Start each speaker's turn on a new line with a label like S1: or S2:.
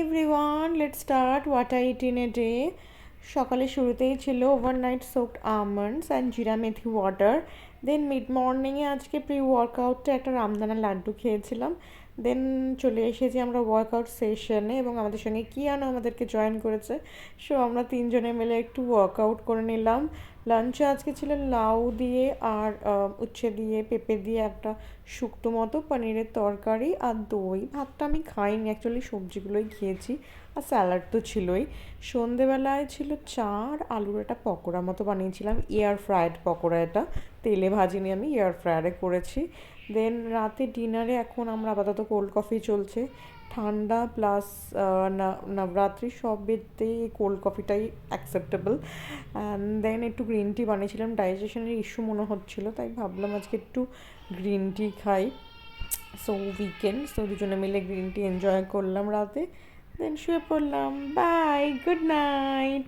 S1: Everyone, let's start what I it in a day. সকালে শুরুতেই ছিল ওভারনাইট সোকড আমন্ডস অ্যান্ড জিরা মেথি water. দেন mid মর্নিংয়ে আজকে প্রি ওয়ার্কআউটটা একটা রামদানা লাড্ডু খেয়েছিলাম। দেন চলে এসেছি আমরা ওয়ার্কআউট সেশনে এবং আমাদের সঙ্গে কিয়ানো আমাদেরকে জয়েন করেছে। সো আমরা তিনজনে মিলে একটু ওয়ার্কআউট করে নিলাম। লাঞ্চে আজকে ছিল লাউ দিয়ে আর উচ্ছে দিয়ে পেঁপে দিয়ে একটা শুক্তো মতো পনিরের তরকারি আর দই। ভাতটা আমি খাইনি, অ্যাকচুয়ালি সবজিগুলোই খেয়েছি আর স্যালাড তো ছিলই। সন্ধেবেলায় ছিল চা আর আলুর একটা পকোড়া মতো বানিয়েছিলাম, এয়ার ফ্রায়েড পকোড়া। এটা তেলে ভাজিনি, আমি এয়ার ফ্রায়ারে করেছি। দেন রাতে ডিনারে এখন আমরা আপাতত কোল্ড কফি চলছে, ঠান্ডা প্লাস নবরাত্রি সবেতেই কোল্ড কফিটাই অ্যাকসেপ্টেবল। অ্যান্ড দেন একটু গ্রিন টি বানিয়েছিলাম, ডাইজেশনের ইস্যু মনে হচ্ছিলো, তাই ভাবলাম আজকে একটু গ্রিন টি খাই। সো দুজনে মিলে গ্রিন টি এনজয় করলাম রাতে, দেন শুয়ে পড়লাম। Bye, good night.